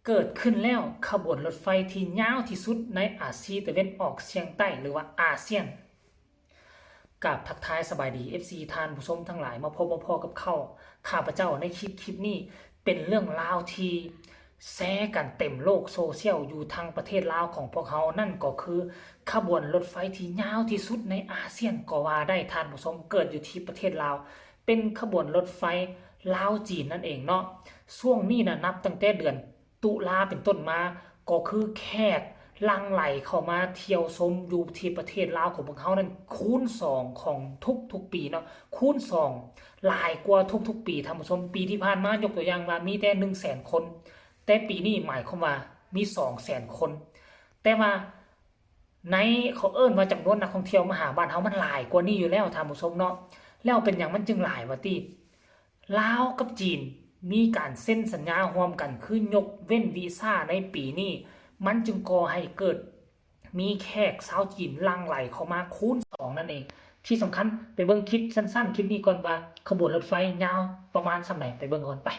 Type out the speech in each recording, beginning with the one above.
เกิดขึ้นแล้วขบวนรถไฟที่ยาวที่สุดในอาเซียนตะวันออกเฉียงใต้หรือว่าอาเซียนกับทักทายสบายดี FC ทานผู้ชมทั้งหลายมาพบมาพอกับข้าพเจ้าในคลิปนี้เป็นเรื่องราวที่แชร์กันเต็มโลกโซเชียลอยู่ทางประเทศลาวของพวกเขานั่นก็คือขบวนรถไฟที่ยาวที่สุดในอาเซียนก็ว่าได้ทานผู้ชมเกิดอยู่ที่ประเทศลาวเป็นขบวนรถไฟลาวจีนนั่นเองเนาะช่วงนี้นะนับตั้งแต่เดือนตุลาเป็นต้นมาก็คือแขกลังไหลเข้ามาเที่ยวชมอยู่ที่ประเทศลาวของพวกเขานั้นคูณ2ของทุกปีเนาะคูณ2หลายกว่าทุกปีท่านผู้ชมปีที่ผ่านมายกตัวอย่างว่ามีแต่100,000 คนแต่ปีนี้หมายความว่ามี200,000 คนแต่ว่าในเขาเอิ้นว่าจำนวนนักท่องเที่ยวมาหาบ้านเฮามันหลายกว่านี้อยู่แล้วท่านผู้ชมเนาะแล้วเป็นอย่างมันจึงหลายวะติลาวกับจีนมีการเซ็นสัญญาร่วมกันคือยกเว้นวีซ่าในปีนี้มันจึงก่อให้เกิดมีแขกชาวจีนหลั่งไหลเข้ามาคูณ2นั่นเองที่สำคัญไปเบิ่งคลิปสั้นๆคลิปนี้ก่อนว่าขบวนรถไฟยาวประมาณส่ำไหนไปเบิ่งก่อนไป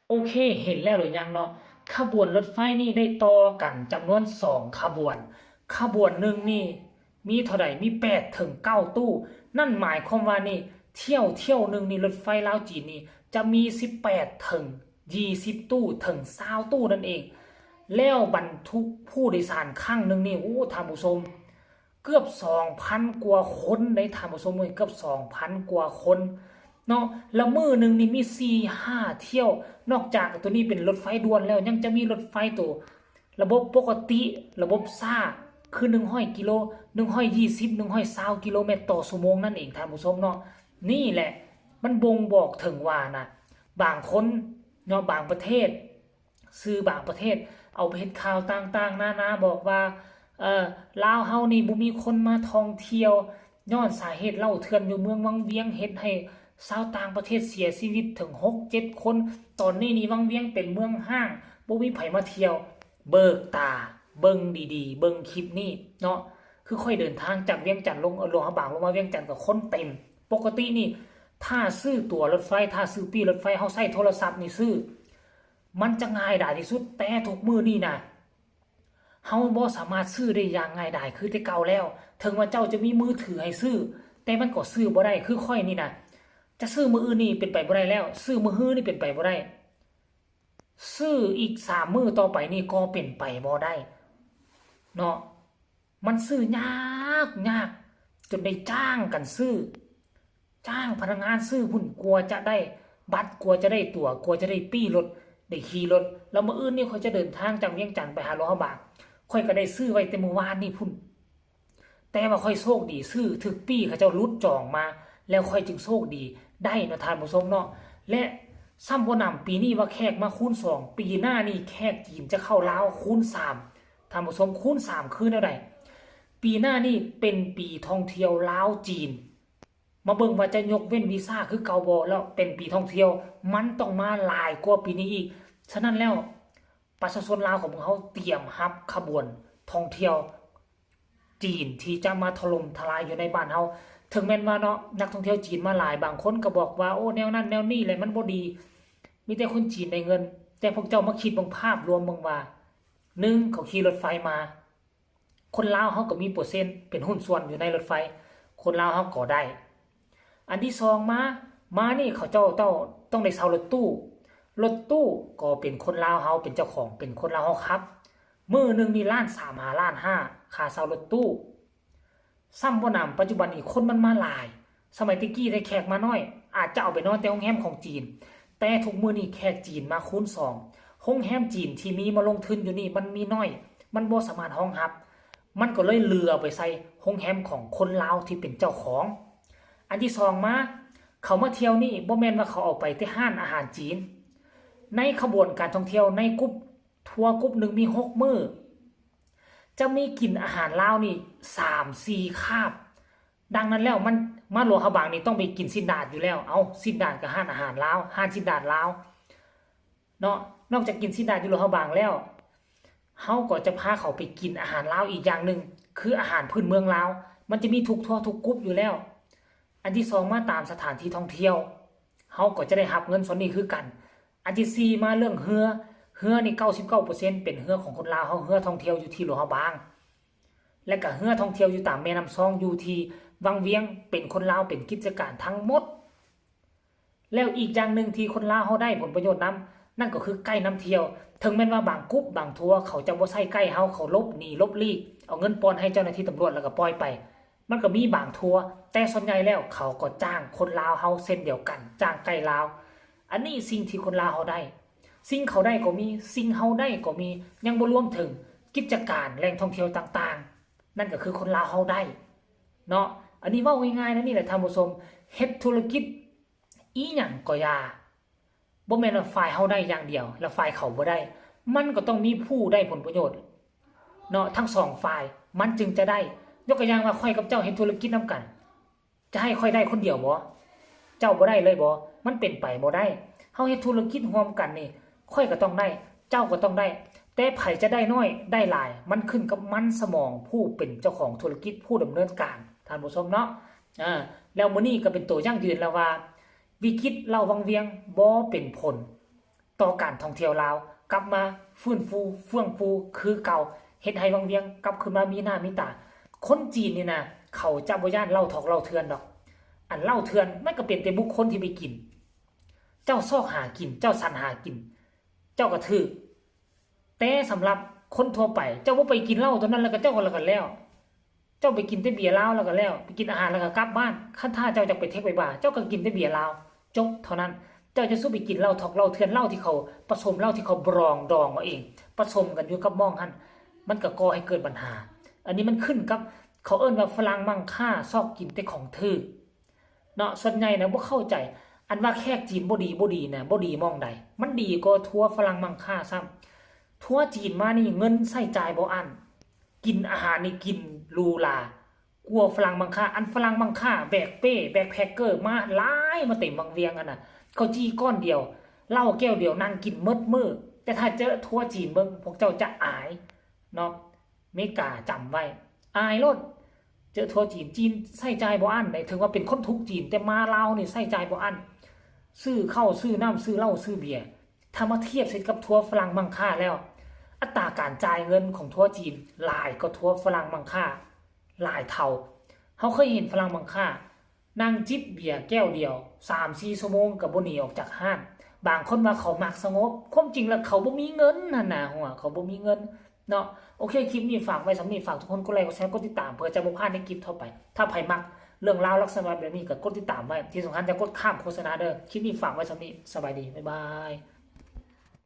โอเคเห็นแล้วหรือยังเนาะขบวนรถไฟนี่ได้ต่อกันจำนวน2ขบวนขบวนหนึ่งนี่มีเท่าไหร่มี8ถึง9ตู้นั่นหมายความว่านี่เที่ยวหนึ่งนี่รถไฟลาวจีนนี่จะมี18ถึง20ตู้ถึง20ตู้นั่นเองแล้วบรรทุกผู้โดยสารครั้งหนึ่งนี่โอ้ท่านผู้ชมเกือบ 2,000 กว่าคนในท่านผู้ชมเลยเกือบ 2,000 กว่าคนเนาะแล้วมื้อนึงนี่มี4-5เที่ยวนอกจากตัวนี้เป็นรถไฟด่วนแล้วยังจะมีรถไฟตัวระบบปกติระบบซ่าคือ100กิโล120 120กิโลเมตรต่อชั่วโมงนั่นเองท่านผู้ชมเนาะนี่แหละมันบ่งบอกถึงว่านะบางคนเนาะบางประเทศซื้อบางประเทศเอาไปเฮ็ดข่าวต่างๆนาบอกว่าลาวเฮานี่บ่มีคนมาท่องเที่ยวย้อนสาเหตุเล่าเถื่อนอยู่เมืองวังเวียงเฮ็ดให้ชาวต่างประเทศเสียชีวิตถึง 6-7 คนตอนนี้นี่วังเวียงเป็นเมืองห้างบ่มีไผมาเที่ยวเบิกตาเบิ่งดีๆเบิ่งคลิปนี้เนาะคือค่อยเดินทางจากเวียงจันทน์ลงหลวงพระบางลงมาเวียงจันทน์ก็คนเต็มปกตินี่ถ้าซื้อตั๋วรถไฟถ้าซื้อปีรถไฟเฮาใช้โทรศัพท์นี่ซื้อมันจะง่ายดายที่สุดแต่ทุกมื้อนี่นะเฮาบ่สามารถซื้อได้อย่างง่ายดายคือแต่เก่าแล้วถึงว่าเจ้าจะมีมือถือให้ซื้อแต่มันก็ซื้อบ่ได้คือค่อยนี่นะจะซื้อมื้ออื่นนี่เป็นไปบ่ได้แล้วซื้อมื้อฮื้อนี่เป็นไปบ่ได้ซื้ออีก3มื้อต่อไปนี่ก็เป็นไปบ่ได้เนาะมันซื้อยากจนได้จ้างกันซื้อจ้างพนักงานซื้อพุ่นกลัวจะได้บัตรกลัวจะได้ตั๋วกลัวจะได้ปี้รถได้ขี่รถแล้วมื้ออื่นนี่เขาจะเดินทางจากเวียงจันทน์ไปหาหลวงพระบางค่อยก็ได้ซื้อไว้แต่เมื่อวานนี่พุ่นแต่ว่าค่อยโชคดีซื้อถึกปี้เขาเจ้ารุดจองมาแล้วค่อยจึงโชคดีได้เนาะท่านผู้ชมเนาะและซ้ำบ่นำปีนี้ว่าแขกมาคูณ2ปีหน้านี่แขกจีนจะเข้าลาวคูณ3ท่านผู้ชมคูณ3คือแนวใดปีหน้านี่เป็นปีท่องเที่ยวลาวจีนมาเบิ่งว่าจะยกเว้นวีซ่าคือเก่าบ่แล้วเป็นปีท่องเที่ยวมันต้องมาหลายกว่าปีนี้อีกฉะนั้นแล้วประชาชนลาวของพวกเขาเตรียมรับขบวนท่องเที่ยวจีนที่จะมาถล่มทลายอยู่ในบ้านเฮาถึงแม้นว่าเนาะนักท่องเที่ยวจีนมาหลายบางคนก็บอกว่าโอ้แนวนั้นแนวนี้แหละมันบ่ดีมีแต่คนจีนได้เงินแต่พวกเจ้ามาคิดเบิ่งภาพรวมเบิ่งว่า1เขาขี่รถไฟมาคนลาวเฮาก็มีเปอร์เซ็นต์เป็นหุ้นส่วนอยู่ในรถไฟคนลาวเฮาก็ได้อันที่2มานี่เขาเจ้าต้องได้เช่ารถตู้ก็เป็นคนลาวเฮาเป็นเจ้าของเป็นคนลาวเฮาครับมื้อนึงนี่ล้าน3หาล้าน5ค่าเช่ารถตู้ซ้ำบ่นำปัจจุบันนี้คนมันมาหลายสมัยตะกี้ได้แขกมาน้อยอาจจะเอาไปนอนแต่โรงแรมของจีนแต่ทุกมื้อนี้แขกจีนมาคูณ2โรงแรมจีนที่มีมาลงทุนอยู่นี่มันมีน้อยมันบ่สามารถรองรับมันก็เลยเลือไปใส่โรงแรมของคนลาวที่เป็นเจ้าของอันที่2เขามาเที่ยวนี่บ่แม่นว่าเขาเอาไปที่ห้านอาหารจีน ในขบวนการท่องเที่ยวในกรุ๊ปทัวร์กรุ๊ปหนึ่งมี6มื้อจะมีกินอาหารลาวนี่3-4คาบดังนั้นแล้วมันมาหลวงพระบางนี่ต้องไปกินสินดาดอยู่แล้วเอาสินดาดกับห้านอาหารลาวห้านสินดาดลาวเนาะนอกจากกินสินดาดอยู่หลวงพระบางแล้วเฮาก็จะพาเขาไปกินอาหารลาวอีกอย่างหนึ่งคืออาหารพื้นเมืองลาวมันจะมีทุกทัวร์ทุกกรุ๊ปอยู่แล้วอันที่2มาตามสถานที่ท่องเที่ยวเฮาก็จะได้รับเงินส่วนนี้คือกันอันที่4มาเรื่องเรือนี่ 99% เป็นเรือของคนลาวเฮาเรือท่องเที่ยวอยู่ที่หลวงพระบางและก็เรือท่องเที่ยวอยู่ตามแม่น้ำซองอยู่ที่วังเวียงเป็นคนลาวเป็นกิจการทั้งหมดแล้วอีกอย่างหนึ่งที่คนลาวเฮาได้ผลประโยชน์นั่นก็คือใกล้น้ำเที่ยวถึงแม้ว่าบางกรุ๊ปบางทัวร์เขาจะบ่ใส่ใกล้เฮาเขาลบหนีลบลีกเอาเงินปอนให้เจ้าหน้าที่ตำรวจแล้วก็ปล่อยไปมันก็มีบางทัวร์แต่ส่วนใหญ่แล้วเขาก็จ้างคนลาวเฮาเส้นเดียวกันจ้างใกล้ลาวอันนี้สิ่งที่คนลาวเฮาได้สิ่งเขาได้ก็มีสิ่งเฮาได้ก็มียังบ่รวมถึงกิจการแหล่งท่องเที่ยวต่างๆนั่นก็คือคนลาวเฮาได้เนาะอันนี้เว้าง่ายๆนะนี่แหละท่านผู้ชมเฮ็ดธุรกิจอีหยังก็อย่าบ่แม่นว่าฝ่ายเฮาได้อย่างเดียวแล้วฝ่ายเขาบ่ได้มันก็ต้องมีผู้ได้ผลประโยชน์เนาะทั้ง2ฝ่ายมันจึงจะได้ยกตัวอย่างว่าค่อยกับเจ้าเฮ็ดธุรกิจนำกันจะให้ค่อยได้คนเดียวบ่เจ้าบ่ได้เลยบ่มันเป็นไปบ่ได้เฮาเฮ็ดธุรกิจร่วมกันนี่ค่อยก็ต้องได้เจ้าก็ต้องได้แต่ไผจะได้น้อยได้หลายมันขึ้นกับมันสมองผู้เป็นเจ้าของธุรกิจผู้ดำเนินการท่านผู้ชมเนาะแล้วมื้อนี้ก็เป็นตัวอย่างยืนแล้วว่าวิกฤตเหล้าวังเวียงบ่เป็นผลต่อการท่องเที่ยวลาวกลับมาฟื้นฟูเฟื่องฟูคือเก่าเฮ็ดให้วังเวียงกลับขึ้นมามีหน้ามีตาคนจีนนี่นะเขาจะบ่ย่านเหล้าถอกเหล้าเถื่อนดอกอันเหล้าเถื่อนมันก็เป็นแต่บุคคลที่ไปกินเจ้าซอกหากินเจ้าสันหากินเจ้าก็ถือแต่สำหรับคนทั่วไปเจ้าบ่ไปกินเหล้าตัวนั้นแล้วก็เจ้าก็แล้วกันแล้วเจ้าไปกินแต่เบียร์ลาวแล้วก็แล้วไปกินอาหารแล้วก็กลับบ้านคันถ้าเจ้าจะไปเทคไปบาร์เจ้าก็กินแต่เบียร์ลาวจบเท่านั้นเจ้าจะสู้ไปกินเหล้าถอกเหล้าเถื่อนเหล้าที่เขาผสมเหล้าที่เขาบรองดองมาเองผสมกันอยู่กับม่องหั่นมันก็ก่อให้เกิดปัญหาอันนี้มันขึ้นกับเขาเอิ้นว่าฝรั่งมั่งค่าซอกกินแต่ของถือเนาะส่วนใหญ่นะบ่เข้าใจอันว่าแขกจีนบ่ดีนะบ่ดีมองใดมันดีกว่าทัวร์ฝรั่งมั่งค่าซ้ำทัวร์จีนมานี่เงินใช้จ่ายบ่อั้นกินอาหารนี่กินหรูหรากลัวฝรั่งมั่งค่าอันฝรั่งมั่งค่าแบกเป้แบกแพ็คเกอร์มาหลายมาเต็มวังเวียงอันน่ะเขาจี้ก้อนเดียวเหล้าแก้วเดียวนั่งกินมืดมื้อแต่ถ้าเจอทัวร์จีนเบิ่งพวกเจ้าจะอายเนาะเมกาจำไว้อายโลดเจอทัวร์จีนใส่ใจบ่อั้นได้ถึงว่าเป็นคนทุกจีนแต่มาลาวนี่ใส่ใจบ่อั้นซื้อข้าวซื้อน้ำซื้อเหล้าซื้อเบียร์ถ้ามาเทียบเสร็จกับทัวร์ฝรั่งมั่งค่าแล้วอัตราการจ่ายเงินของทัวร์จีนหลายกว่าทัวร์ฝรั่งมั่งค่าหลายเท่าเฮาเคยเห็นฝรั่งมั่งค่านั่งจิบเบียร์แก้วเดียว 3-4 ชั่วโมงก็บ่หนีออกจากห้างบางคนว่าเขามักสงบความจริงแล้วเขาบ่มีเงินนั่นน่ะหัวเขาบ่มีเงินเนาะโอเคคลิปนี้ฝากไว้สำนี้ฝากทุกคนกดไลค์กดแชร์กดติดตามเพื่อจะบ่พลาดในคลิปต่อไปถ้าใครมักเรื่องราวลักษณะแบบนี้ก็กดติดตามไว้ที่สำคัญจะกดข้ามโฆษณาเด้อคลิปนี้ฝากไว้สำนี้สบายดีบ๊ายบาย